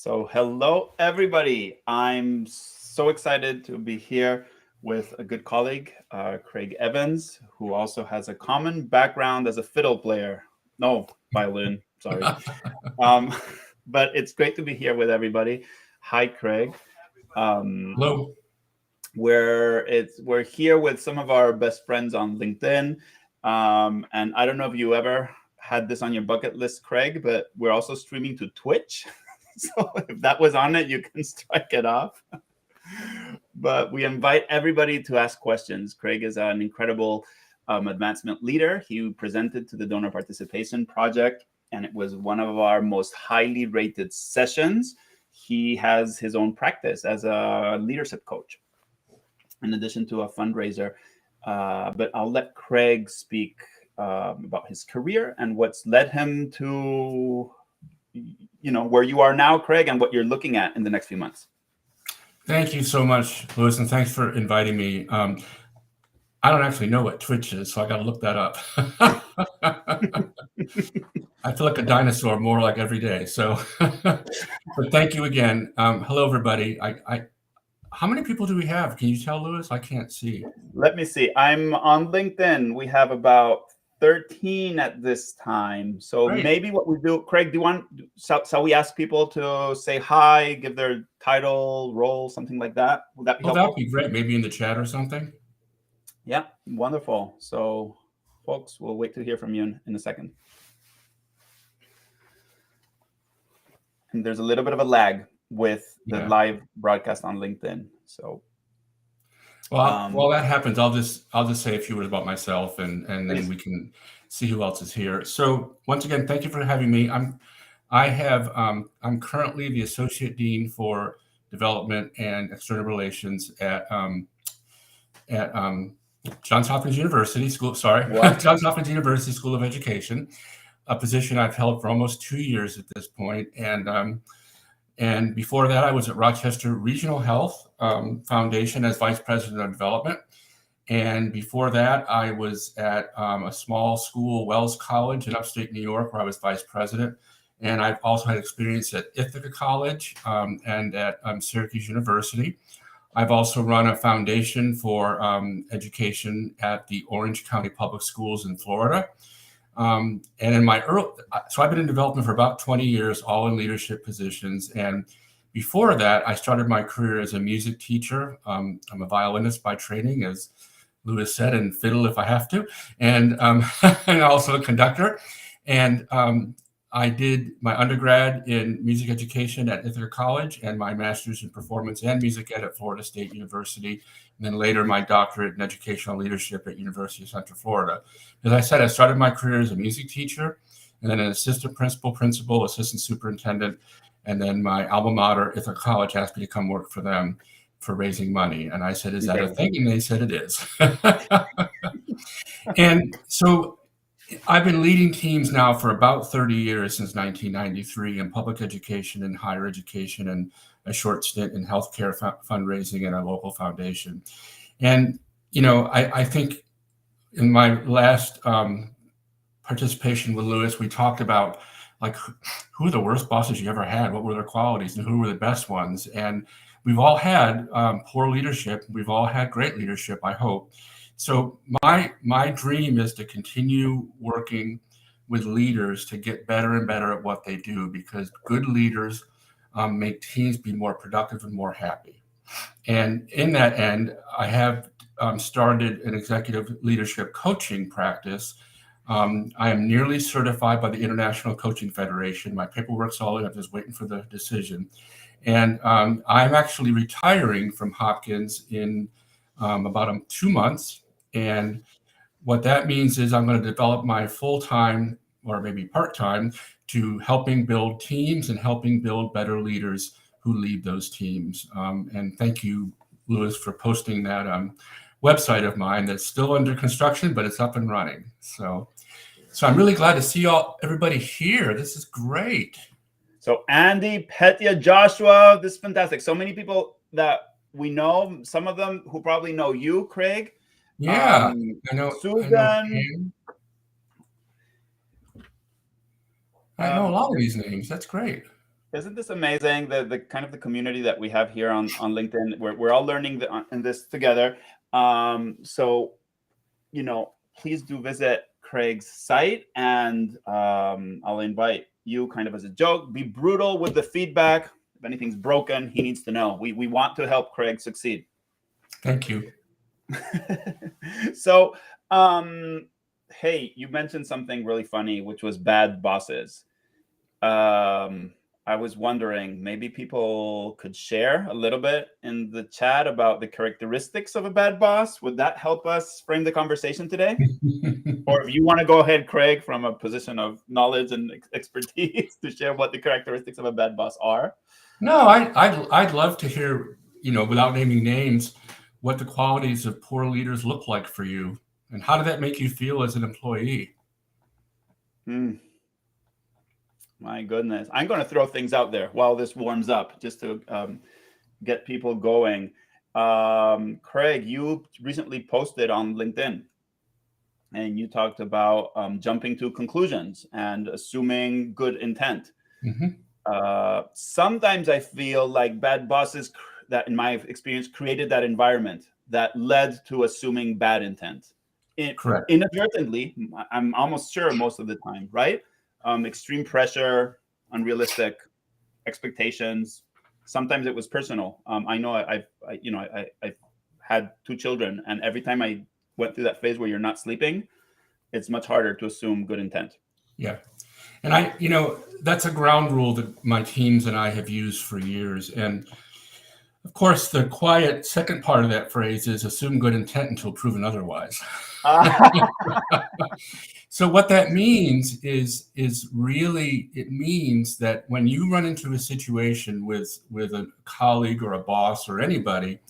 So, hello, everybody. I'm so excited to be here with a good colleague, Craig Evans, who also has a common background as a fiddle player. No, violin, sorry. Um, but it's great to be here with everybody. Hi, Craig. Um, Hello. we're here with some of our best friends on LinkedIn. And I don't know if you ever had this on your bucket list, Craig, but we're also streaming to Twitch. So if that was on it, you can strike it off. But we invite everybody to ask questions. Craig is an incredible advancement leader. He presented to the Donor Participation Project, and it was one of our most highly rated sessions. He has his own practice as a leadership coach, in addition to a fundraiser. But I'll let Craig speak about his career and what's led him to where you are now, Craig, and what you're looking at in the next few months. Thank you so much, Louis, and thanks for inviting me. I don't actually know what Twitch is, so I got to look that up. I feel like a dinosaur more like every day. So, but thank you again. Hello, everybody. How many people do we have? Can you tell, Louis? I can't see. Let me see. I'm on LinkedIn. We have about 13 at this time. So Great. maybe what we do, Craig, shall we ask people to say hi, give their title, role, something like that? Would that be helpful? That'd be great. Maybe in the chat or something. Yeah, wonderful. So, folks, we'll wait to hear from you in a second. And there's a little bit of a lag with the live broadcast on LinkedIn. So, while that happens, I'll just say a few words about myself, and then we can see who else is here. So once again, thank you for having me. I'm currently the Associate Dean for Development and External Relations at Johns Hopkins University School. Johns Hopkins University School of Education, a position I've held for almost 2 years at this point. And before that, I was at Rochester Regional Health Foundation as Vice President of Development. And before that, I was at a small school, Wells College in upstate New York, where I was Vice President. And I've also had experience at Ithaca College and at Syracuse University. I've also run a foundation for education at the Orange County Public Schools in Florida. And in so I've been in development for about 20 years, all in leadership positions. And before that, I started my career as a music teacher. I'm a violinist by training, as Louis said, and fiddle if I have to, and also a conductor. And I did my undergrad in music education at Ithaca College and my master's in performance and music ed at Florida State University. And then later my doctorate in educational leadership at University of Central Florida. As I said, I started my career as a music teacher and then an assistant principal, assistant superintendent. And then my alma mater, Ithaca College, asked me to come work for them for raising money. And I said, is that a thing? And they said it is. And so I've been leading teams now for about 30 years, since 1993, in public education and higher education, and a short stint in healthcare fundraising and a local foundation. And, I think in my last participation with Louis, we talked about who are the worst bosses you ever had? What were their qualities and who were the best ones? And we've all had poor leadership. We've all had great leadership, I hope. So my dream is to continue working with leaders to get better and better at what they do, because good leaders make teams be more productive and more happy. And in that end, I have started an executive leadership coaching practice. I am nearly certified by the International Coaching Federation. My paperwork's all in. I'm just waiting for the decision. And I'm actually retiring from Hopkins in about 2 months. And what that means is I'm going to develop my full-time or maybe part-time to helping build teams and helping build better leaders who lead those teams. And thank you, Louis, for posting that website of mine that's still under construction, but it's up and running. So I'm really glad to see everybody here. This is great. So Andy, Petya, Joshua, this is fantastic. So many people that we know, some of them who probably know you, Craig. Yeah, I know. Susan. I know a lot of these names. That's great. Isn't this amazing? The kind of the community that we have here on LinkedIn, we're all learning in this together. So, please do visit Craig's site, and I'll invite you, kind of as a joke, be brutal with the feedback. If anything's broken, he needs to know. We want to help Craig succeed. Thank you. So, hey, you mentioned something really funny, which was bad bosses. I was wondering, maybe people could share a little bit in the chat about the characteristics of a bad boss. Would that help us frame the conversation today? Or if you want to go ahead, Craig, from a position of knowledge and expertise, to share what the characteristics of a bad boss are. No, I'd love to hear, without naming names, what the qualities of poor leaders look like for you, and how did that make you feel as an employee? My goodness. I'm going to throw things out there while this warms up, just to get people going. Craig, you recently posted on LinkedIn, and you talked about jumping to conclusions and assuming good intent. Mm-hmm. Sometimes I feel like bad bosses that, in my experience, created that environment that led to assuming bad intent. Correct. Inadvertently, I'm almost sure most of the time, right? Extreme pressure, unrealistic expectations. Sometimes it was personal. I know I've had 2 children, and every time I went through that phase where you're not sleeping, it's much harder to assume good intent. Yeah. And that's a ground rule that my teams and I have used for years. And of course, the quiet second part of that phrase is assume good intent until proven otherwise. So what that means is really, it means that when you run into a situation with a colleague or a boss or anybody,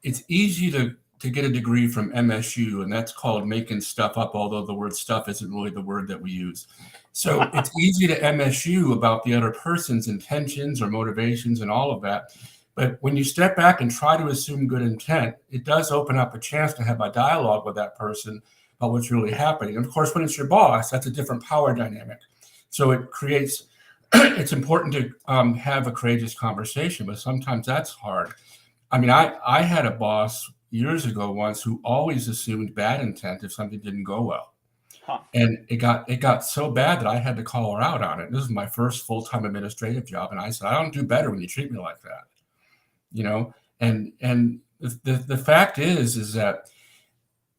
it's easy to get a degree from MSU, and that's called making stuff up, although the word stuff isn't really the word that we use. So it's easy to MSU about the other person's intentions or motivations and all of that. But when you step back and try to assume good intent, it does open up a chance to have a dialogue with that person about what's really happening. And of course, when it's your boss, that's a different power dynamic. So it creates, it's important to have a courageous conversation, but sometimes that's hard. I mean, I had a boss years ago once who always assumed bad intent if something didn't go well. And it got so bad that I had to call her out on it. This was my first full-time administrative job. And I said, I don't do better when you treat me like that. And the fact is that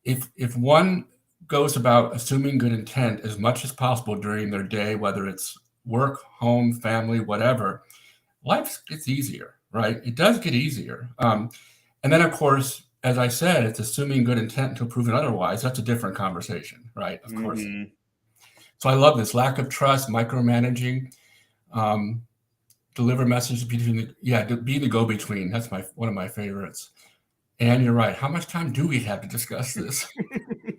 if one goes about assuming good intent as much as possible during their day, whether it's work, home, family, whatever, life gets easier, right? It does get easier. And then, of course, as I said, it's assuming good intent until proven otherwise. That's a different conversation, right? Of course. So I love this lack of trust, micromanaging, deliver messages between be the go-between. That's one of my favorites. And you're right. How much time do we have to discuss this?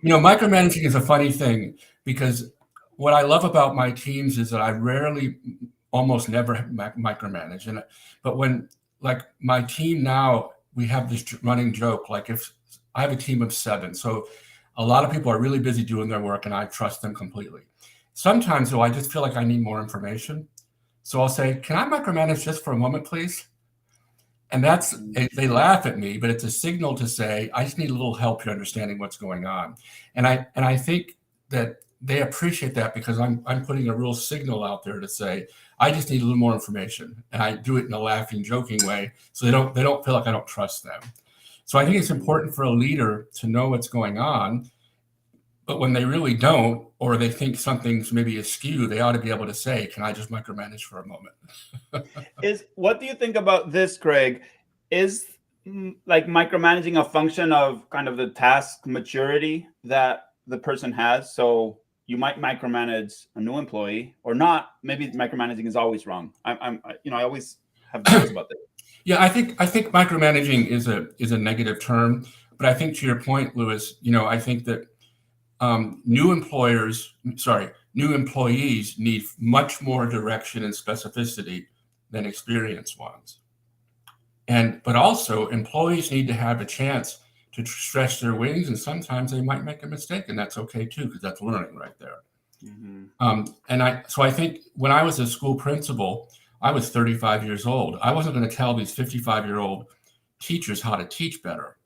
Micromanaging is a funny thing, because what I love about my teams is that I almost never micromanage. But when, like my team now, we have this running joke, like if I have a team of 7, so a lot of people are really busy doing their work and I trust them completely. Sometimes though, I just feel like I need more information. So I'll say, can I micromanage just for a moment, please? And they laugh at me, but it's a signal to say, I just need a little help here understanding what's going on. And I think that they appreciate that, because I'm putting a real signal out there to say, I just need a little more information. And I do it in a laughing, joking way, so they don't feel like I don't trust them. So I think it's important for a leader to know what's going on, but when they really don't, or they think something's maybe askew, they ought to be able to say, can I just micromanage for a moment? What do you think about this, Craig? Is like micromanaging a function of kind of the task maturity that the person has? So you might micromanage a new employee or not. Maybe micromanaging is always wrong. I always have doubts about this. Yeah, I think micromanaging is a negative term, but I think to your point, Louis, I think that new employees need much more direction and specificity than experienced ones. But also employees need to have a chance to stretch their wings, and sometimes they might make a mistake, and that's okay too, because that's learning right there. Mm-hmm. So I think when I was a school principal, I was 35 years old. I wasn't going to tell these 55-year-old teachers how to teach better,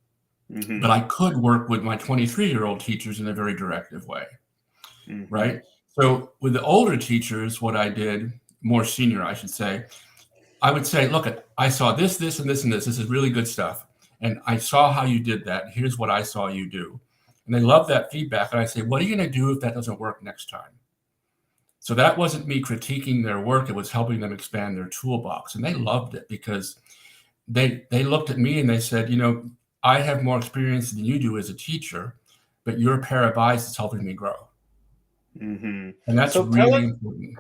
but I could work with my 23-year-old teachers in a very directive way, right? So with the older teachers, what I did, more senior, I should say, I would say, look, I saw this, this, and this, and this. This is really good stuff. And I saw how you did that. Here's what I saw you do. And they love that feedback. And I say, what are you going to do if that doesn't work next time? So that wasn't me critiquing their work. It was helping them expand their toolbox. And they loved it because they looked at me and they said, I have more experience than you do as a teacher, but your pair of eyes is helping me grow. And that's really important.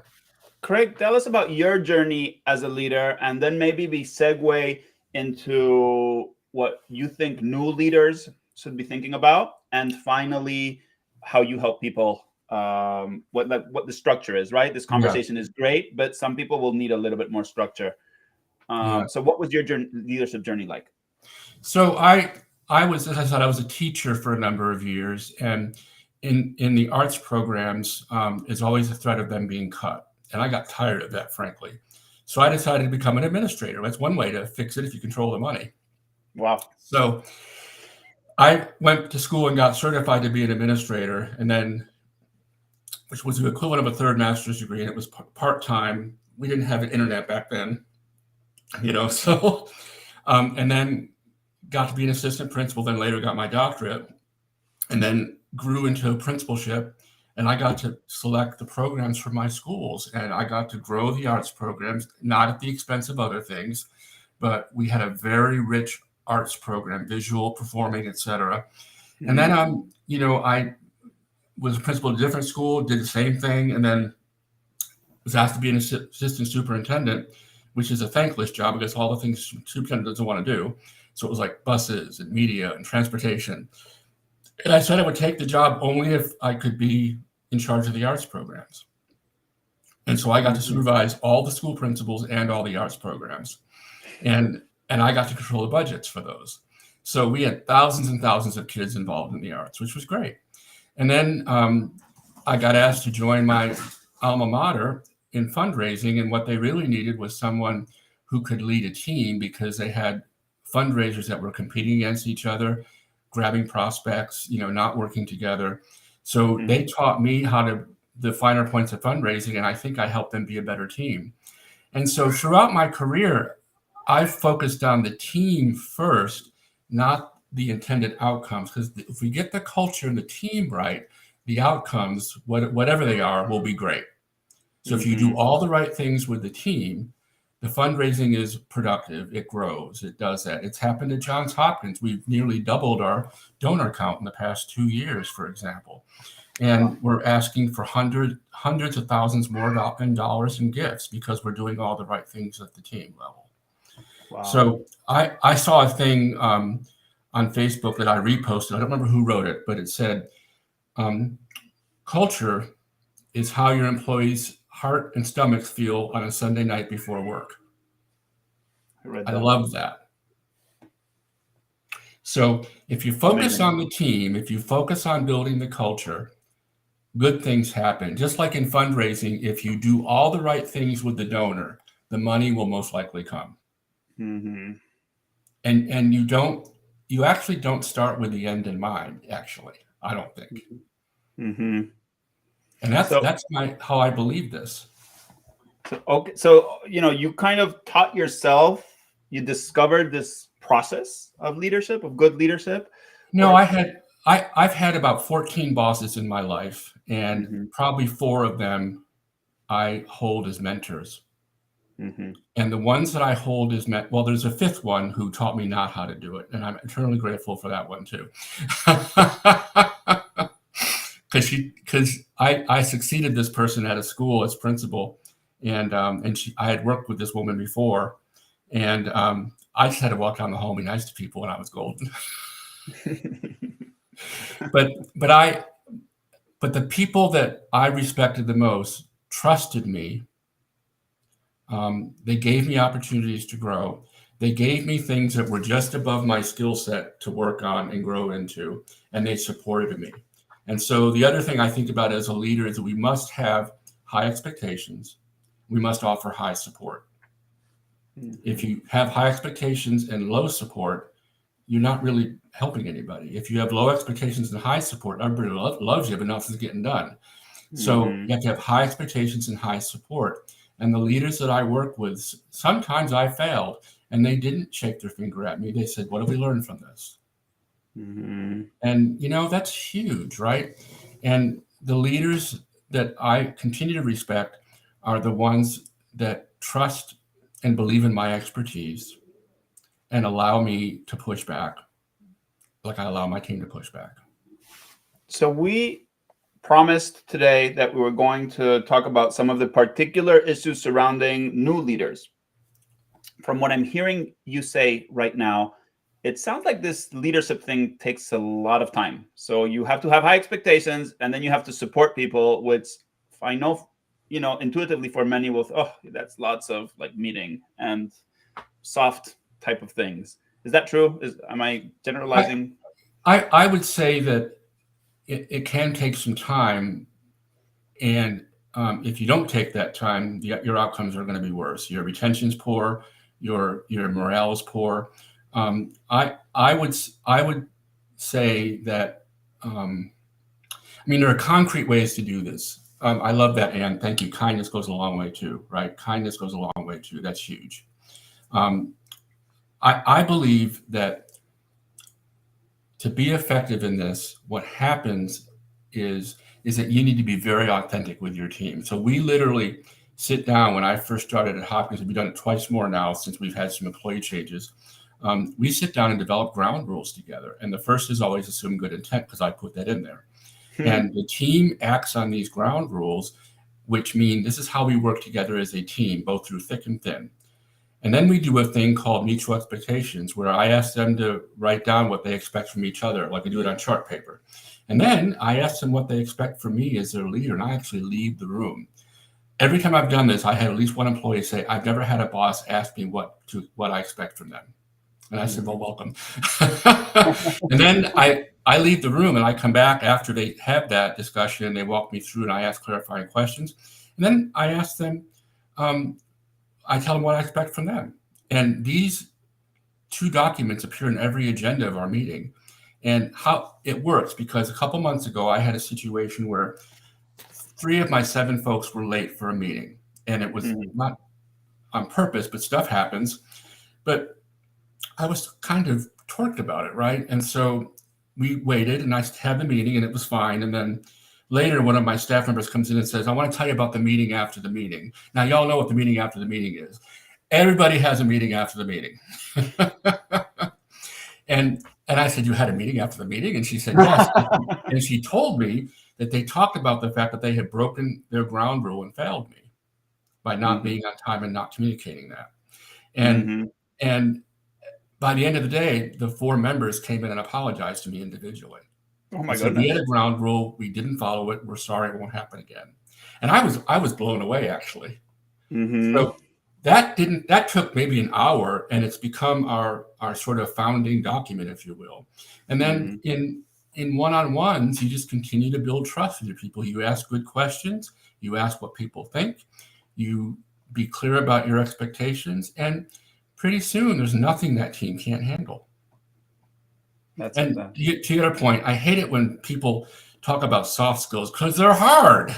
Craig, tell us about your journey as a leader, and then maybe we segue into what you think new leaders should be thinking about, and finally, how you help people. What the structure is, right? This conversation is great, but some people will need a little bit more structure. So, what was your leadership journey like? So I was, as I said, I was a teacher for a number of years, and in the arts programs, is always a threat of them being cut. And I got tired of that, frankly. So I decided to become an administrator. That's one way to fix it if you control the money. Wow. So I went to school and got certified to be an administrator, and then, which was the equivalent of a third master's degree, and it was part-time. We didn't have an internet back then, so, and then got to be an assistant principal, then later got my doctorate, and then grew into a principalship. And I got to select the programs for my schools, and I got to grow the arts programs, not at the expense of other things, but we had a very rich arts program, visual, performing, etc. And then, I was a principal at a different school, did the same thing, and then was asked to be an assistant superintendent, which is a thankless job because all the things superintendent doesn't want to do. So it was like buses and media and transportation. And I said I would take the job only if I could be in charge of the arts programs. And so I got to supervise all the school principals and all the arts programs. And I got to control the budgets for those. So we had thousands and thousands of kids involved in the arts, which was great. And then I got asked to join my alma mater in fundraising. And what they really needed was someone who could lead a team because they had fundraisers that were competing against each other, grabbing prospects, not working together. So they taught me the finer points of fundraising, and I think I helped them be a better team. And so throughout my career, I focused on the team first, not the intended outcomes, because if we get the culture and the team right, the outcomes, whatever they are, will be great. So if you do all the right things with the team, the fundraising is productive, it grows, it does that. It's happened at Johns Hopkins. We've nearly doubled our donor count in the past 2 years, for example. And we're asking for hundreds of thousands more in dollars in gifts because we're doing all the right things at the team level. Wow. So I saw a thing on Facebook that I reposted. I don't remember who wrote it, but it said, culture is how your employees' heart and stomachs feel on a Sunday night before work. I love that. So if you focus on the team, if you focus on building the culture, good things happen. Just like in fundraising, if you do all the right things with the donor, the money will most likely come. And you actually don't start with the end in mind, actually, I don't think. And that's how I believe this. So you kind of taught yourself, you discovered this process of leadership, of good leadership? No, I've had about 14 bosses in my life, and probably 4 of them I hold as mentors. And the ones that I hold as well, there's a 5th one who taught me not how to do it, and I'm eternally grateful for that one too. Because I succeeded this person at a school as principal, and I had worked with this woman before, and I just had to walk down the hall and be nice to people, and I was golden. But the people that I respected the most trusted me. They gave me opportunities to grow. They gave me things that were just above my skill set to work on and grow into, and they supported me. And so the other thing I think about as a leader is that we must have high expectations. We must offer high support. If you have high expectations and low support, you're not really helping anybody. If you have low expectations and high support, everybody loves you, but nothing's getting done. So you have to have high expectations and high support. And the leaders that I work with, sometimes I failed and they didn't shake their finger at me. They said, what have we learned from this? And, that's huge, right? And the leaders that I continue to respect are the ones that trust and believe in my expertise and allow me to push back like I allow my team to push back. So we promised today that we were going to talk about some of the particular issues surrounding new leaders. From what I'm hearing you say right now, it sounds like this leadership thing takes a lot of time. So you have to have high expectations, and then you have to support people, which I know, intuitively for many that's lots of like meeting and soft type of things. Is that true? Am I generalizing? I would say that it can take some time, and if you don't take that time, your outcomes are going to be worse. Your retention's poor, your morale is poor. I would say that there are concrete ways to do this. I love that, Anne. Thank you. Kindness goes a long way too, right? Kindness goes a long way too. That's huge. I believe that to be effective in this, what happens is that you need to be very authentic with your team. So we literally sit down. When I first started at Hopkins, we've done it twice more now since we've had some employee changes. We sit down and develop ground rules together. And the first is always assume good intent, because I put that in there. And the team acts on these ground rules, which mean this is how we work together as a team, both through thick and thin. And then we do a thing called mutual expectations, where I ask them to write down what they expect from each other, like I do it on chart paper. And then I ask them what they expect from me as their leader, and I actually leave the room. Every time I've done this, I had at least one employee say, I've never had a boss ask me what I expect from them. And I said, well, welcome. And then I leave the room and I come back after they have that discussion and they walk me through and I ask clarifying questions. And then I ask them, I tell them what I expect from them. And these two documents appear in every agenda of our meeting. And how it works, because a couple months ago, I had a situation where 3 of my 7 folks were late for a meeting. And it was not on purpose, but stuff happens. But I was kind of torqued about it, right? And so we waited and I had the meeting and it was fine. And then later, one of my staff members comes in and says, I want to tell you about the meeting after the meeting. Now, y'all know what the meeting after the meeting is. Everybody has a meeting after the meeting. And I said, you had a meeting after the meeting? And she said, yes. And she told me that they talked about the fact that they had broken their ground rule and failed me by not being on time and not communicating that. And by the end of the day, the 4 members came in and apologized to me individually. Oh my goodness. We had a ground rule. We didn't follow it. We're sorry. It won't happen again. And I was blown away, actually. So that took maybe an hour, and it's become our sort of founding document, if you will. And then in one-on-ones, you just continue to build trust with your people. You ask good questions. You ask what people think. You be clear about your expectations. And pretty soon, there's nothing that team can't handle. To your point, I hate it when people talk about soft skills because they're hard.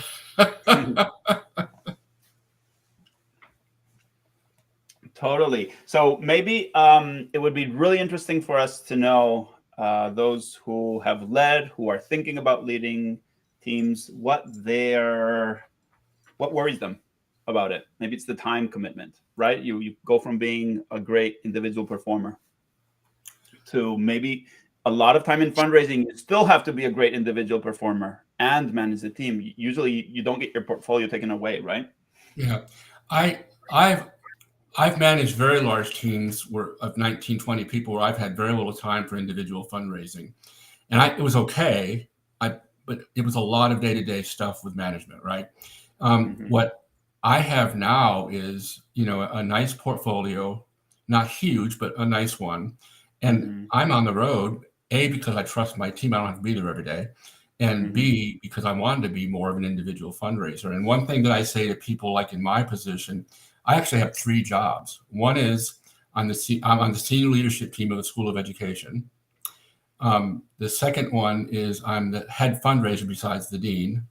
Totally. So maybe it would be really interesting for us to know those who have led, who are thinking about leading teams, what worries them about it. Maybe it's the time commitment, right? You go from being a great individual performer to maybe a lot of time in fundraising. You still have to be a great individual performer and manage the team. Usually you don't get your portfolio taken away, right? Yeah. I've managed very large teams of 19, 20 people where I've had very little time for individual fundraising. And it was okay, but it was a lot of day-to-day stuff with management, right? What I have now is, a nice portfolio, not huge, but a nice one. And I'm on the road, A, because I trust my team. I don't have to be there every day. And B, because I wanted to be more of an individual fundraiser. And one thing that I say to people like in my position, I actually have 3 jobs. One is I'm on the senior leadership team of the School of Education. The second one is I'm the head fundraiser besides the dean.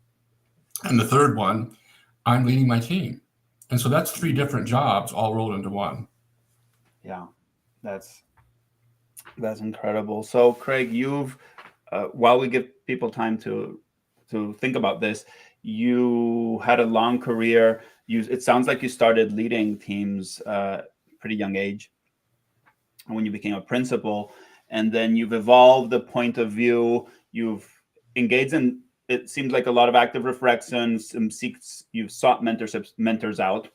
And the third one, I'm leading my team. And so that's 3 different jobs all rolled into one. Yeah, that's incredible. So Craig, you've while we give people time to think about this, you had a long career. It sounds like you started leading teams pretty young age when you became a principal, and then you've evolved the point of view. You've engaged in, it seems like, a lot of active reflection. You've sought mentors out.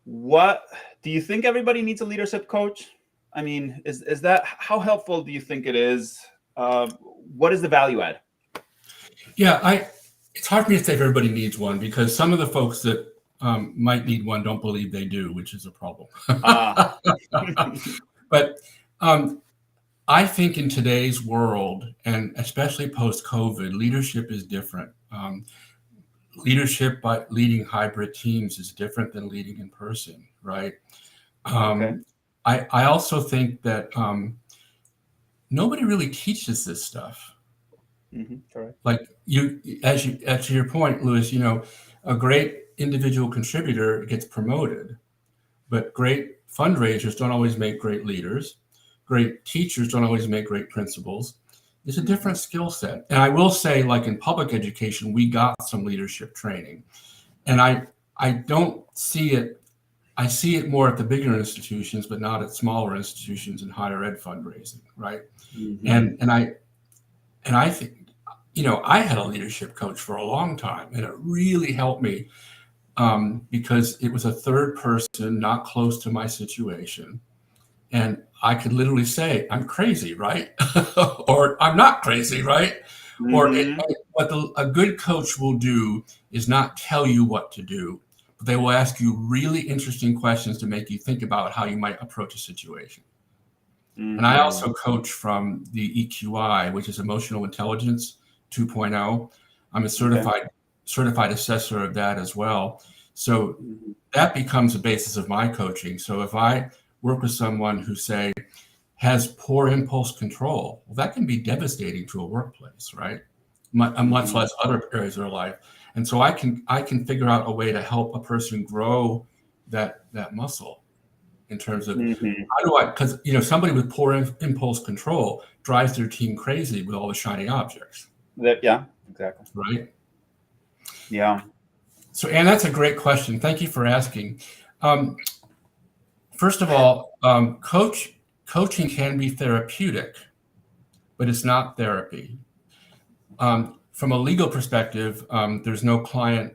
What do you think everybody needs a leadership coach? I mean, is that, how helpful do you think it is? What is the value add? Yeah, it's hard for me to say if everybody needs one, because some of the folks that might need one don't believe they do, which is a problem. But I think in today's world, and especially post-COVID, leadership is different. Leadership by leading hybrid teams is different than leading in person, right? Okay. I also think that nobody really teaches this stuff. Correct. Like as to your point, Louis, a great individual contributor gets promoted, but great fundraisers don't always make great leaders. Great teachers don't always make great principals. It's a different skill set. And I will say, like in public education, we got some leadership training. And I don't see it. I see it more at the bigger institutions, but not at smaller institutions in higher ed fundraising, right? And I think, I had a leadership coach for a long time, and it really helped me because it was a third person, not close to my situation. And I could literally say, I'm crazy, right? Or I'm not crazy, right? Or what a good coach will do is not tell you what to do, but they will ask you really interesting questions to make you think about how you might approach a situation. And I also coach from the EQI, which is Emotional Intelligence 2.0. I'm a certified assessor of that as well. So that becomes the basis of my coaching. So if I work with someone who, say, has poor impulse control, well, that can be devastating to a workplace, right? Much less other areas of their life. And so I can figure out a way to help a person grow that muscle in terms of how do I, because somebody with poor impulse control drives their team crazy with all the shiny objects. Yeah, exactly. Right. Yeah. So, Anne, that's a great question. Thank you for asking. First of all, coaching can be therapeutic, but it's not therapy. From a legal perspective, there's no client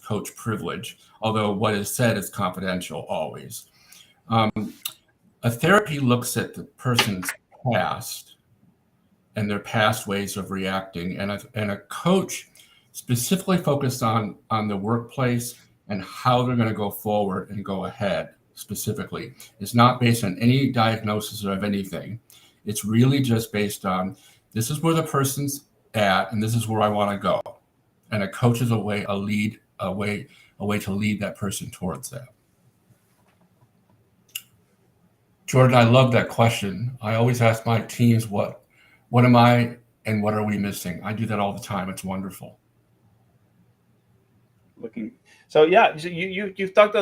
coach privilege, although what is said is confidential always. A therapy looks at the person's past and their past ways of reacting, and a coach specifically focused on the workplace and how they're going to go forward and go ahead specifically. It's not based on any diagnosis of anything. It's really just based on, this is where the person's at and this is where I want to go. And a coach is a way to lead that person towards that. Jordan, I love that question. I always ask my teams, what am I and what are we missing? I do that all the time. It's wonderful. So yeah, you've talked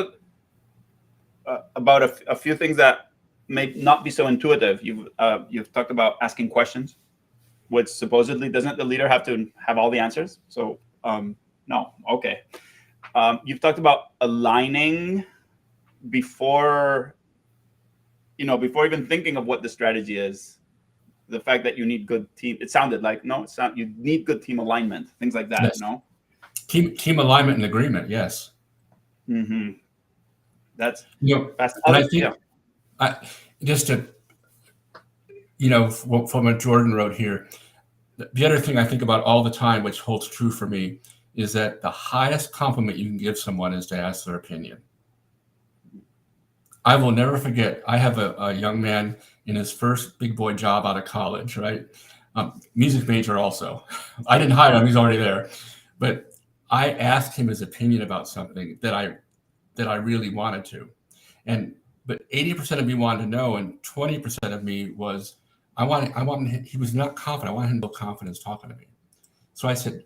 about a few things that may not be so intuitive. You've talked about asking questions, which supposedly doesn't the leader have to have all the answers? So no, okay. You've talked about aligning before even thinking of what the strategy is. The fact that you need good team. It sounded like you need good team alignment, things like that. Yes. No. Team alignment and agreement, yes. That's and I think just to from what Jordan wrote here, the other thing I think about all the time, which holds true for me, is that the highest compliment you can give someone is to ask their opinion. I will never forget, I have a young man in his first big boy job out of college, right? Music major also. I didn't hire him, he's already there. But I asked him his opinion about something that I really wanted to, but 80% of me wanted to know, and 20% of me was he was not confident. I wanted him to feel confidence talking to me. So I said,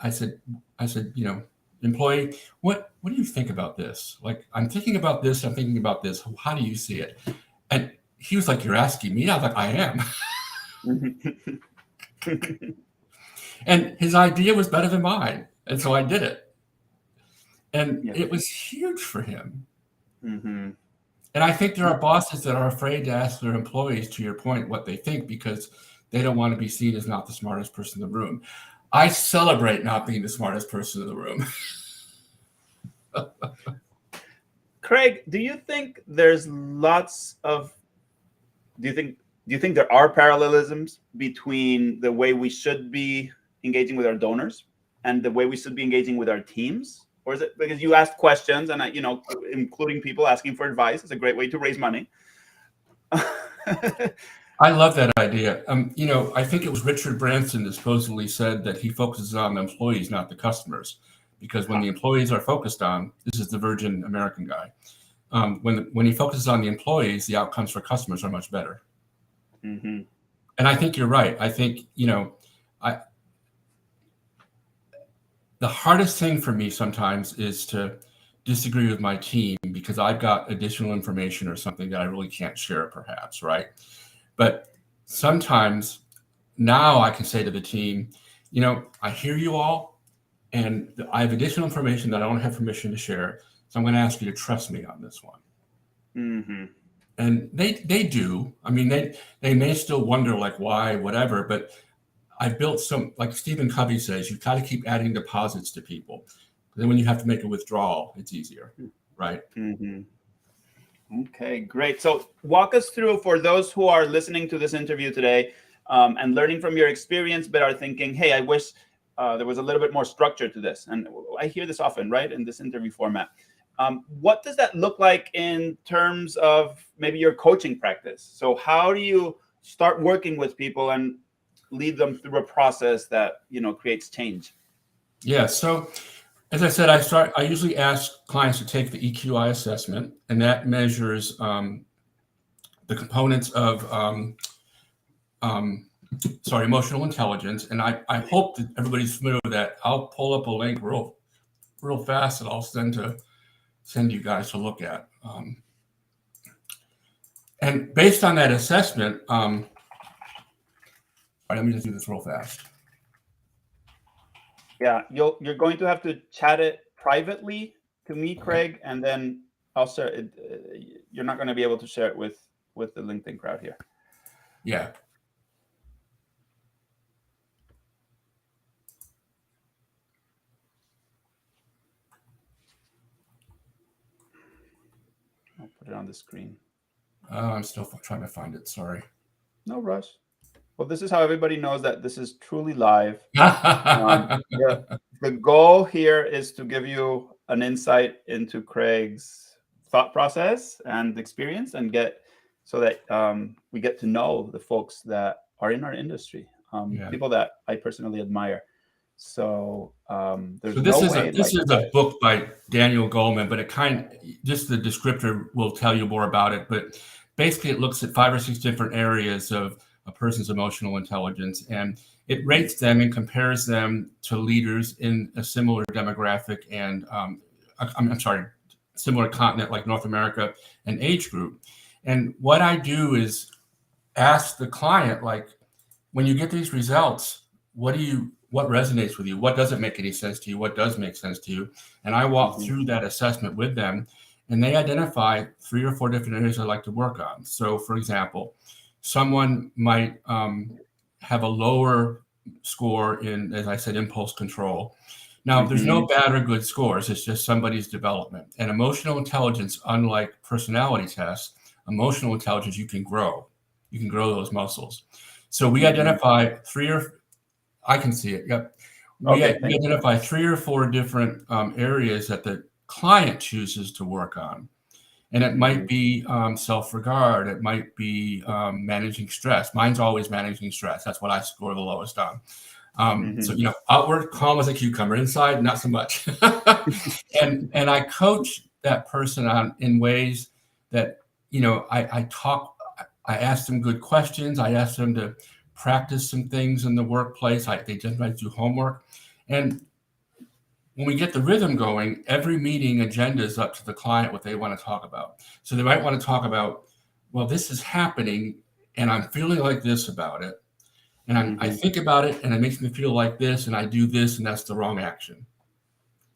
employee, what do you think about this? Like, I'm thinking about this. I'm thinking about this. How do you see it? And he was like, you're asking me? I was like, I am. And his idea was better than mine. And so I did it. And it was huge for him. Mm-hmm. And I think there are bosses that are afraid to ask their employees, to your point, what they think, because they don't want to be seen as not the smartest person in the room. I celebrate not being the smartest person in the room. Craig, do you think there are parallelisms between the way we should be engaging with our donors and the way we should be engaging with our teams? Or is it because you asked questions and including people asking for advice is a great way to raise money? I love that idea. I think it was Richard Branson that supposedly said that he focuses on the employees, not the customers, because when the employees are focused on, this is the Virgin American guy, when he focuses on the employees, the outcomes for customers are much better. Mm-hmm. And I think you're right. I think, the hardest thing for me sometimes is to disagree with my team because I've got additional information or something that I really can't share, perhaps, right? But sometimes now I can say to the team, I hear you all, and I have additional information that I don't have permission to share. So I'm going to ask you to trust me on this one. Mm-hmm. And they do. I mean, they may still wonder, like, why, whatever, but I've built like Stephen Covey says, you've got to keep adding deposits to people. Then when you have to make a withdrawal, it's easier, right? Mm-hmm. Okay, great. So walk us through, for those who are listening to this interview today and learning from your experience, but are thinking, hey, I wish there was a little bit more structure to this. And I hear this often, right, in this interview format. What does that look like in terms of maybe your coaching practice? So how do you start working with people and lead them through a process that, creates change? Yeah. So as I said, I usually ask clients to take the EQI assessment, and that measures the components of emotional intelligence. And I hope that everybody's familiar with that. I'll pull up a link real fast that I'll send you guys to look at. And based on that assessment, let me just do this real fast. Yeah, you're going to have to chat it privately to me, Craig, and then I'll share it. You're not going to be able to share it with the LinkedIn crowd here. Yeah. I'll put it on the screen. I'm still trying to find it. Sorry. No rush. Well, this is how everybody knows that this is truly live. The goal here is to give you an insight into Craig's thought process and experience, and so that we get to know the folks that are in our industry, people that I personally admire. So this is a book by Daniel Goleman, but just the descriptor will tell you more about it. But basically, it looks at 5 or 6 different areas of a person's emotional intelligence, and it rates them and compares them to leaders in a similar demographic and similar continent like North America and age group. And what I do is ask the client, like, when you get these results, what resonates with you? What doesn't make any sense to you? What does make sense to you? And I walk through that assessment with them, and they identify 3 or 4 different areas I'd like to work on. So, for example, someone might have a lower score in, as I said, impulse control. Now, there's no bad or good scores. It's just somebody's development. And emotional intelligence, unlike personality tests, emotional intelligence, you can grow. You can grow those muscles. So we identify I can see it. Yep. We identify 3 or 4 different areas that the client chooses to work on. And it might be self-regard. It might be managing stress. Mine's always managing stress. That's what I score the lowest on. So, outward calm as a cucumber, inside not so much. and I coach that person on in ways that, I ask them good questions. I ask them to practice some things in the workplace. They just might do homework. And when we get the rhythm going, every meeting agenda is up to the client what they want to talk about. So they might want to talk about, well, this is happening and I'm feeling like this about it. And I think about it and it makes me feel like this and I do this and that's the wrong action.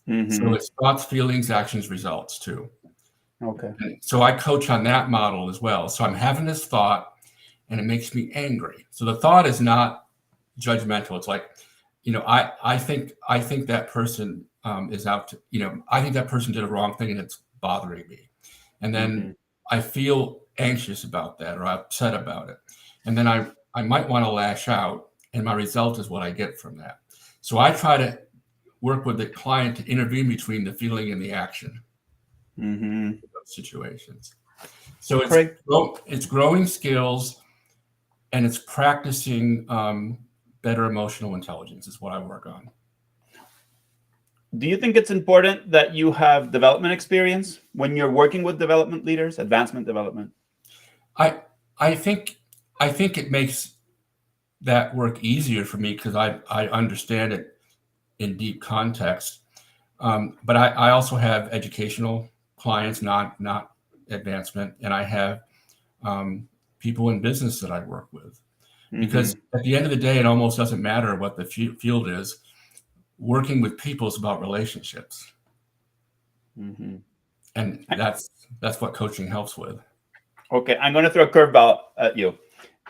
So it's thoughts, feelings, actions, results too. Okay. And so I coach on that model as well. So I'm having this thought and it makes me angry. So the thought is not judgmental. It's like, I think that person is out to, I think that person did a wrong thing and it's bothering me. And then I feel anxious about that or upset about it. And then I might want to lash out and my result is what I get from that. So I try to work with the client to intervene between the feeling and the action in those situations. So it's growing skills and it's practicing better emotional intelligence is what I work on. Do you think it's important that you have development experience when you're working with development leaders, advancement development? I think it makes that work easier for me because I understand it in deep context. But I also have educational clients, not advancement, and I have people in business that I work with. Because at the end of the day, it almost doesn't matter what the field is. Working with people is about relationships. And that's what coaching helps with. Okay, I'm going to throw a curveball at you.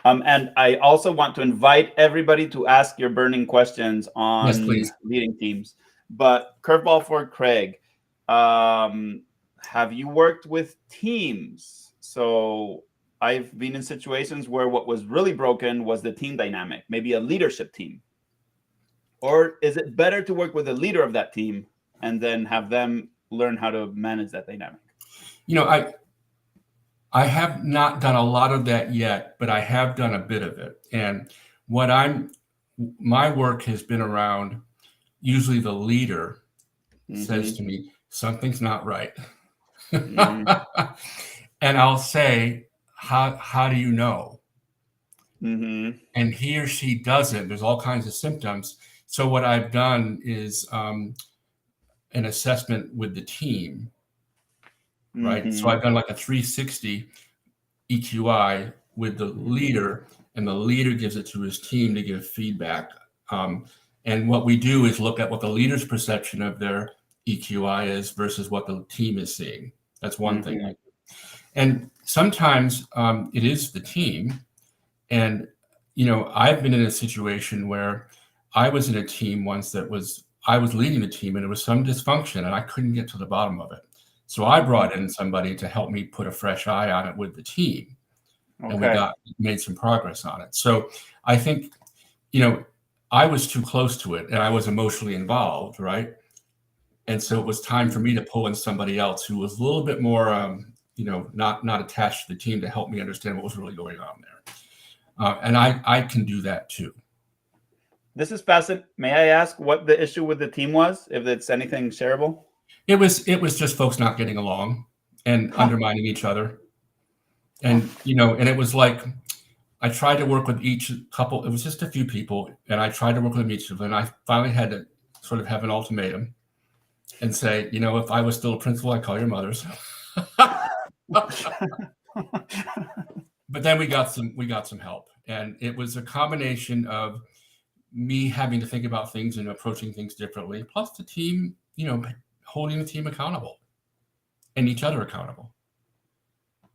And I also want to invite everybody to ask your burning questions on leading teams. But curveball for Craig. Have you worked with teams? So I've been in situations where what was really broken was the team dynamic, maybe a leadership team. Or is it better to work with the leader of that team and then have them learn how to manage that dynamic? I have not done a lot of that yet, but I have done a bit of it. And my work has been around, usually the leader says to me, something's not right. And I'll say, how do you know? And he or she doesn't. There's all kinds of symptoms. So what I've done is an assessment with the team, right? So I've done like a 360 EQI with the leader, and the leader gives it to his team to give feedback. And what we do is look at what the leader's perception of their EQI is versus what the team is seeing. That's one thing I do. And sometimes it is the team. And, I've been in a situation where I was in a team once I was leading the team and there was some dysfunction and I couldn't get to the bottom of it. So I brought in somebody to help me put a fresh eye on it with the team. And we made some progress on it. So I think, I was too close to it and I was emotionally involved, right? And so it was time for me to pull in somebody else who was a little bit more, not attached to the team to help me understand what was really going on there. And I can do that too. This is fascinating. May I ask what the issue with the team was, if it's anything shareable? It was just folks not getting along and undermining each other. And, and it was like, I tried to work with each couple. It was just a few people and I tried to work with each of them. And I finally had to sort of have an ultimatum and say, if I was still a principal, I'd call your mothers. But then we got some help, and it was a combination of me having to think about things and approaching things differently, plus the team, holding the team accountable and each other accountable.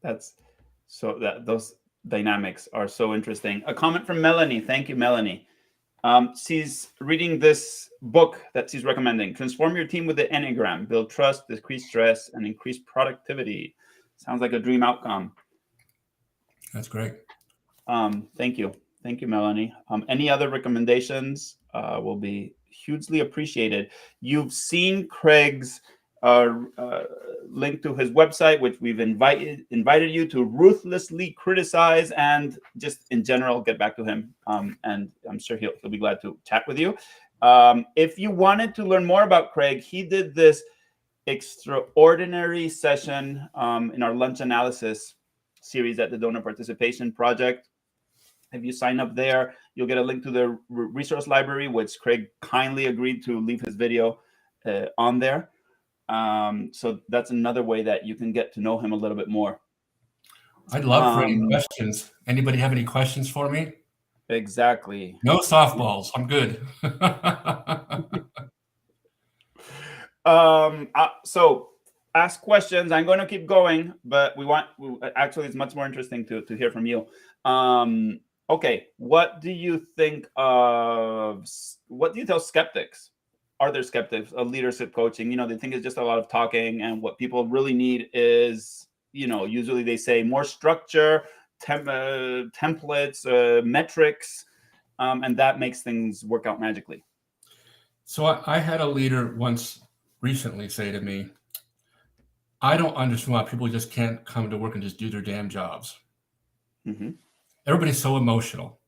Those dynamics are so interesting. A comment from Melanie. Thank you, Melanie. She's reading this book that she's recommending. Transform your team with the Enneagram. Build trust, decrease stress, and increase productivity. Sounds like a dream outcome. That's great. Thank you. Thank you, Melanie. Any other recommendations will be hugely appreciated. You've seen Craig's link to his website, which we've invited you to ruthlessly criticize and just in general get back to him. And I'm sure he'll be glad to chat with you. If you wanted to learn more about Craig, he did this extraordinary session in our lunch analysis series at the Donor Participation Project. If you sign up there, you'll get a link to the resource library, which Craig kindly agreed to leave his video on there. So that's another way that you can get to know him a little bit more. I'd love for any questions. Anybody have any questions for me? Exactly. No softballs. I'm good. So ask questions. I'm going to keep going, but actually it's much more interesting to hear from you. Okay, what do you tell skeptics? Are there skeptics of leadership coaching? They think it's just a lot of talking, and what people really need is, usually they say more structure, templates, metrics, and that makes things work out magically. So I had a leader once recently say to me, I don't understand why people just can't come to work and just do their damn jobs. Mm-hmm. Everybody's so emotional.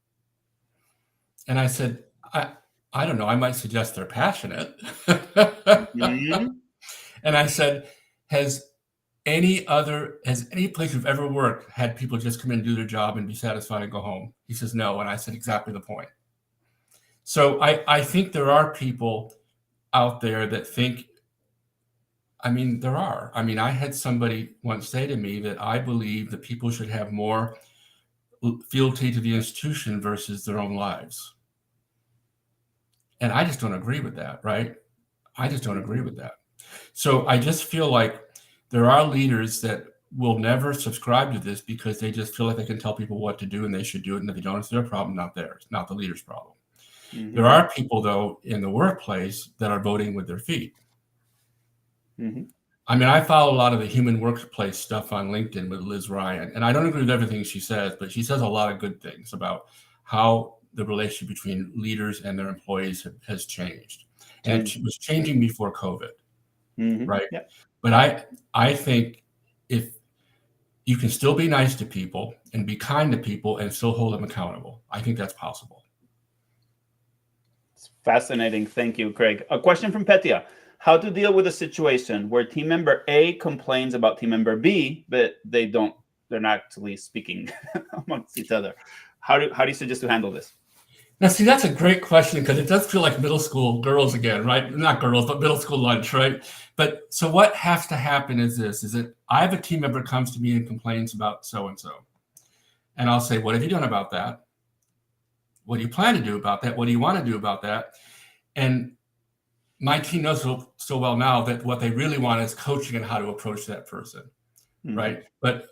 And I said, I don't know, I might suggest they're passionate. Mm-hmm. And I said, has any place you've ever worked had people just come in and do their job and be satisfied and go home? He says, no. And I said, exactly the point. So I think there are people out there that think, there are. I had somebody once say to me that I believe that people should have more fealty to the institution versus their own lives. And I just don't agree with that, right? I just don't agree with that. So I just feel like there are leaders that will never subscribe to this because they just feel like they can tell people what to do and they should do it. And if they don't, it's their problem, not theirs, not the leader's problem. Mm-hmm. There are people, though, in the workplace that are voting with their feet. Mm-hmm. I follow a lot of the human workplace stuff on LinkedIn with Liz Ryan, and I don't agree with everything she says, but she says a lot of good things about how the relationship between leaders and their employees has changed. And it was changing before COVID, right? Yeah. But I think if you can still be nice to people and be kind to people and still hold them accountable, I think that's possible. It's fascinating. Thank you, Craig. A question from Petia. How to deal with a situation where team member A complains about team member B, but they're not actually speaking amongst each other. How do you suggest to handle this? Now, see, that's a great question because it does feel like middle school girls again, right? Not girls, but middle school lunch, right? But so what has to happen is that I have a team member comes to me and complains about so-and-so. And I'll say, what have you done about that? What do you plan to do about that? What do you want to do about that? And my team knows so well now that what they really want is coaching on how to approach that person, right? But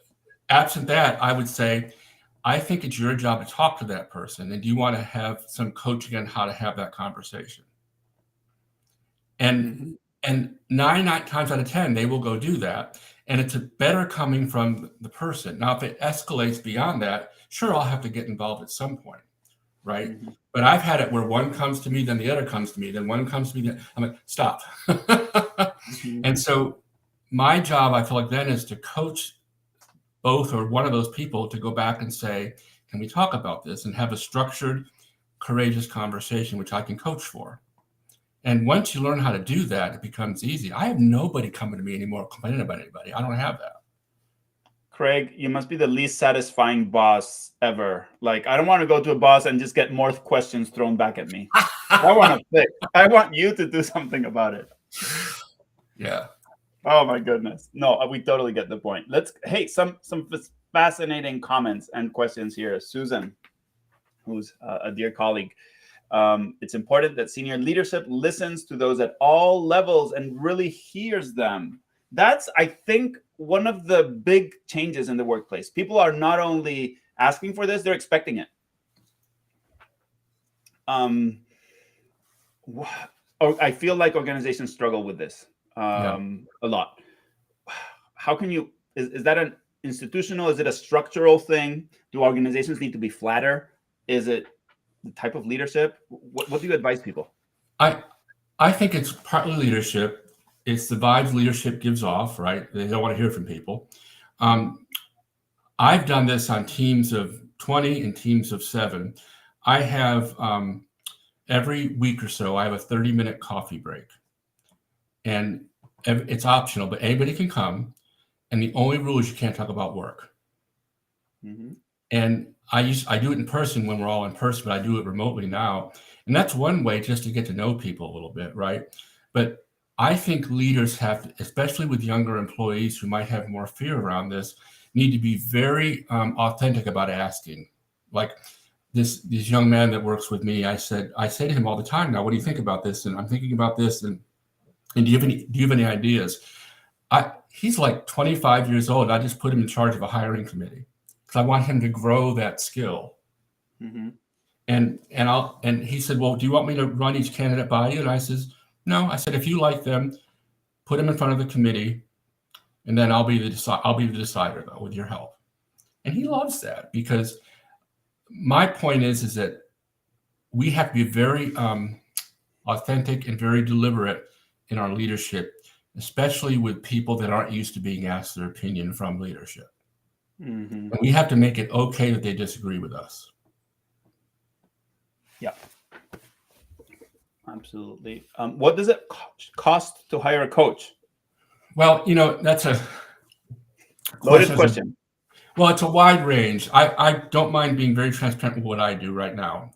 absent that, I would say, I think it's your job to talk to that person. And do you want to have some coaching on how to have that conversation? And 9 times out of 10, they will go do that. And it's better coming from the person. Now, if it escalates beyond that, sure, I'll have to get involved at some point, right? Mm-hmm. But I've had it where one comes to me, then the other comes to me, then one comes to me. I'm like, stop. Mm-hmm. And so my job, I feel like then is to coach both or one of those people to go back and say, can we talk about this and have a structured, courageous conversation, which I can coach for. And once you learn how to do that, it becomes easy. I have nobody coming to me anymore complaining about anybody. I don't have that. Craig, you must be the least satisfying boss ever. Like, I don't want to go to a boss and just get more questions thrown back at me. I want to fix. I want you to do something about it. Yeah. Oh my goodness. No, we totally get the point. Hey, some fascinating comments and questions here. Susan, who's a dear colleague. It's important that senior leadership listens to those at all levels and really hears them. That's, I think, one of the big changes in the workplace. People are not only asking for this, they're expecting it. I feel like organizations struggle with this a lot. How can you, is that an institutional, is it a structural thing? Do organizations need to be flatter? Is it the type of leadership? What do you advise people? I think it's partly leadership. it's the vibes leadership gives off, right? They don't want to hear from people. I've done this on teams of 20 and teams of 7. I have every week or so, I have a 30-minute coffee break. And it's optional, but anybody can come. And the only rule is you can't talk about work. Mm-hmm. And I do it in person when we're all in person, but I do it remotely now. And that's one way just to get to know people a little bit, right? But I think leaders have, especially with younger employees who might have more fear around this, need to be very authentic about asking. Like this young man that works with me, I say to him all the time now, what do you think about this? And I'm thinking about this. And do you have any ideas? He's like 25 years old. I just put him in charge of a hiring committee because I want him to grow that skill. Mm-hmm. And he said, well, do you want me to run each candidate by you? And I says, no. I said, if you like them, put them in front of the committee, and then I'll be the decider though with your help. And he loves that because my point is that we have to be very authentic and very deliberate in our leadership, especially with people that aren't used to being asked their opinion from leadership. Mm-hmm. And we have to make it okay that they disagree with us. Yeah, absolutely. What does it cost to hire a coach? Well, that's a loaded question. Well, it's a wide range. I don't mind being very transparent with what I do right now.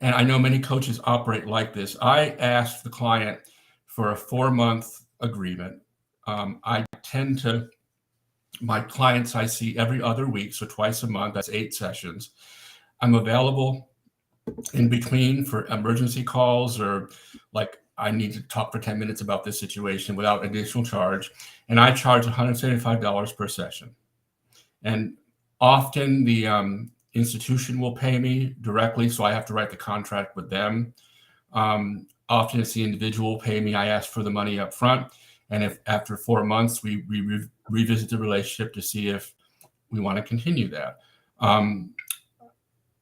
And I know many coaches operate like this. I asked the client for a 4-month agreement. My clients I see every other week, so twice a month, that's 8 sessions. I'm available in between for emergency calls or like I need to talk for 10 minutes about this situation without additional charge. And I charge $175 per session. And often the institution will pay me directly, so I have to write the contract with them. Often it's the individual pay me. I ask for the money up front. And if after 4 months, we revisit the relationship to see if we want to continue that.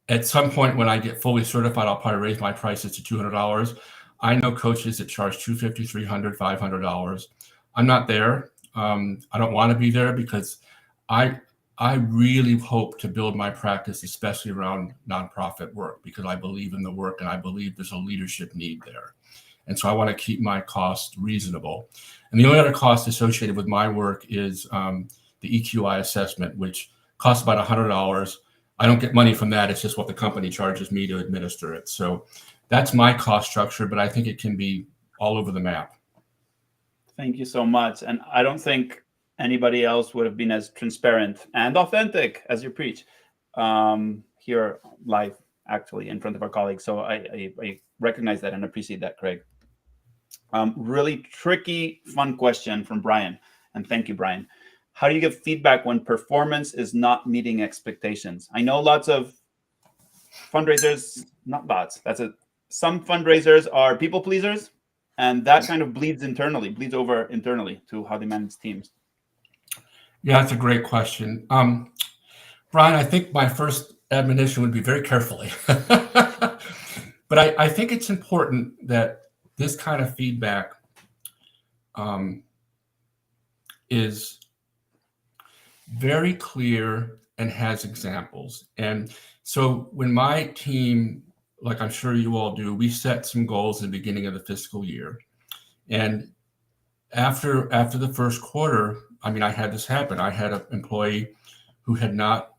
At some point when I get fully certified, I'll probably raise my prices to $200. I know coaches that charge $250, $300, $500. I'm not there. I don't want to be there because I really hope to build my practice, especially around nonprofit work, because I believe in the work and I believe there's a leadership need there. And so I want to keep my cost reasonable. And the only other cost associated with my work is the EQI assessment, which costs about $100. I don't get money from that. It's just what the company charges me to administer it. So that's my cost structure, but I think it can be all over the map. Thank you so much. And I don't think anybody else would have been as transparent and authentic as you preach here live, actually, in front of our colleagues. So I recognize that and appreciate that, Craig. Really tricky, fun question from Brian. And thank you, Brian. How do you give feedback when performance is not meeting expectations? I know lots of fundraisers, not bots, some fundraisers are people pleasers, and that kind of bleeds over internally to how they manage teams. Yeah, that's a great question. Brian, I think my first admonition would be very carefully. But I think it's important that this kind of feedback is very clear and has examples. And so when my team, like I'm sure you all do, we set some goals in the beginning of the fiscal year. And after the first quarter, I had this happen. I had an employee who had not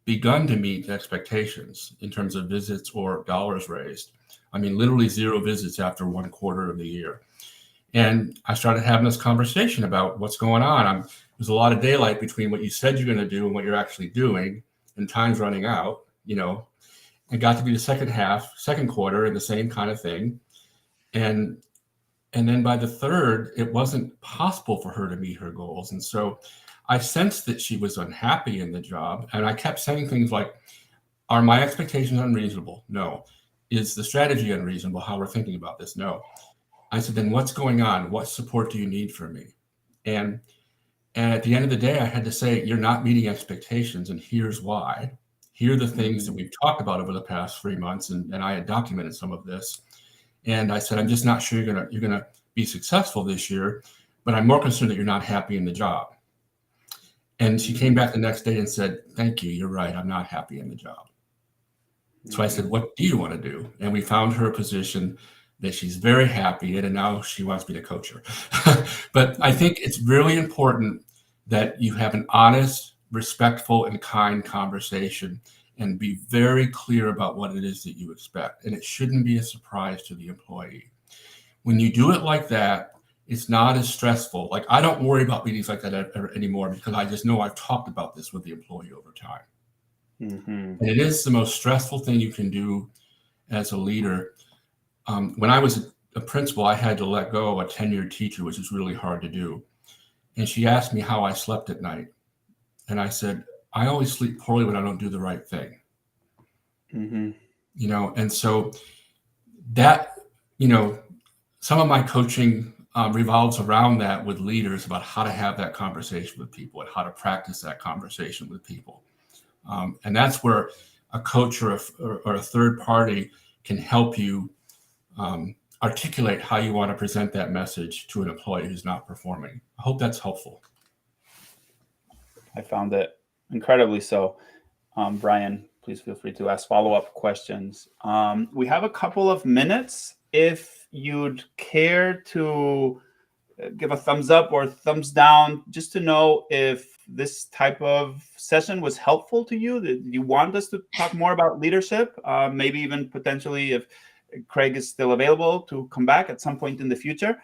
begun to meet expectations in terms of visits or dollars raised. Literally 0 visits after 1 quarter of the year. And I started having this conversation about what's going on. There's a lot of daylight between what you said you're going to do and what you're actually doing, and time's running out, It got to be the second quarter, and the same kind of thing. And then by the third, it wasn't possible for her to meet her goals. And so I sensed that she was unhappy in the job. And I kept saying things like, are my expectations unreasonable? No. Is the strategy unreasonable, how we're thinking about this? No. I said, then what's going on? What support do you need from me? And at the end of the day, I had to say, you're not meeting expectations, and here's why. Here are the things that we've talked about over the past 3 months, and I had documented some of this. And I said, I'm just not sure you're gonna be successful this year, but I'm more concerned that you're not happy in the job. And she came back the next day and said, thank you, you're right, I'm not happy in the job. So I said, what do you want to do? And we found her a position that she's very happy in, and now she wants me to coach her. But I think it's really important that you have an honest, respectful, and kind conversation and be very clear about what it is that you expect. And it shouldn't be a surprise to the employee. When you do it like that, it's not as stressful. Like, I don't worry about meetings like that anymore, because I just know I've talked about this with the employee over time. And it is the most stressful thing you can do as a leader. When I was a principal, I had to let go of a tenured teacher, which is really hard to do. And she asked me how I slept at night. And I said, I always sleep poorly when I don't do the right thing. You know, and so that, you know, some of my coaching revolves around that with leaders, about how to have that conversation with people and how to practice that conversation with people. And that's where a coach or a third party can help you articulate how you want to present that message to an employee who's not performing. I hope that's helpful. I found it incredibly so. Brian, please feel free to ask follow-up questions. We have a couple of minutes. If you'd care to give a thumbs up or thumbs down, just to know if this type of session was helpful to you. Do you want us to talk more about leadership? Maybe even potentially, if Craig is still available, to come back at some point in the future.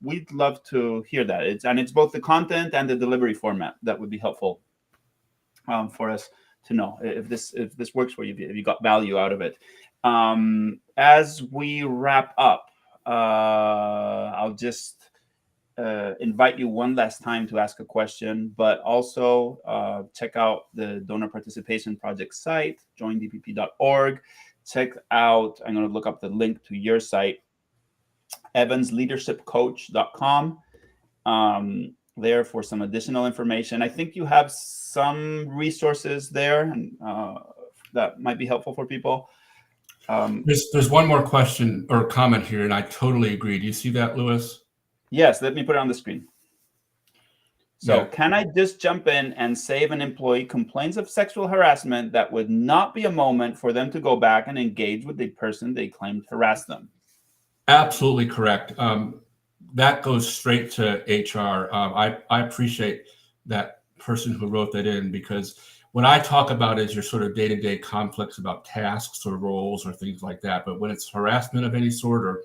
We'd love to hear that. It's both the content and the delivery format that would be helpful for us to know if this works for you, if you got value out of it. As we wrap up, I'll just invite you one last time to ask a question, but also check out the Donor Participation Project site, joindpp.org. Check out, I'm going to look up the link to your site, evansleadershipcoach.com, there for some additional information. I think you have some resources there and that might be helpful for people. There's one more question or comment here, and I totally agree. Do you see that, Louis? Yes, let me put it on the screen. So Can I just jump in and say if an employee complains of sexual harassment, that would not be a moment for them to go back and engage with the person they claimed harassed them? Absolutely correct. That goes straight to HR. I appreciate that person who wrote that in, because what I talk about is your sort of day-to-day conflicts about tasks or roles or things like that. But when it's harassment of any sort, or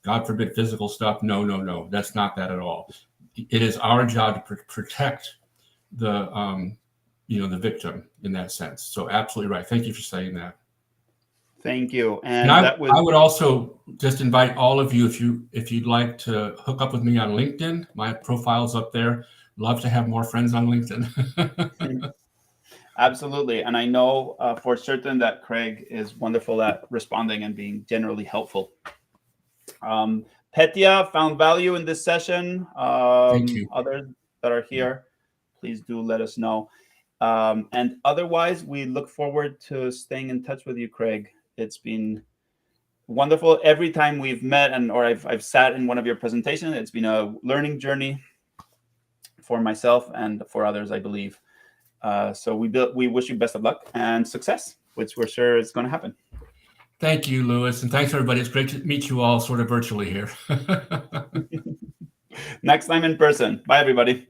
God forbid physical stuff, no, that's not that at all. It is our job to protect the the victim in that sense. So absolutely right. Thank you for saying that. Thank you. And I would also just invite all of you, if you'd like to hook up with me on LinkedIn, my profile's up there. Love to have more friends on LinkedIn. Absolutely. And I know for certain that Craig is wonderful at responding and being generally helpful. Petya found value in this session. Thank you. Others that are here, please do let us know. And otherwise, we look forward to staying in touch with you, Craig. It's been wonderful. Every time we've met or I've sat in one of your presentations, it's been a learning journey for myself and for others, I believe. So we wish you best of luck and success, which we're sure is going to happen. Thank you, Louis. And thanks, everybody. It's great to meet you all sort of virtually here. Next time in person. Bye, everybody.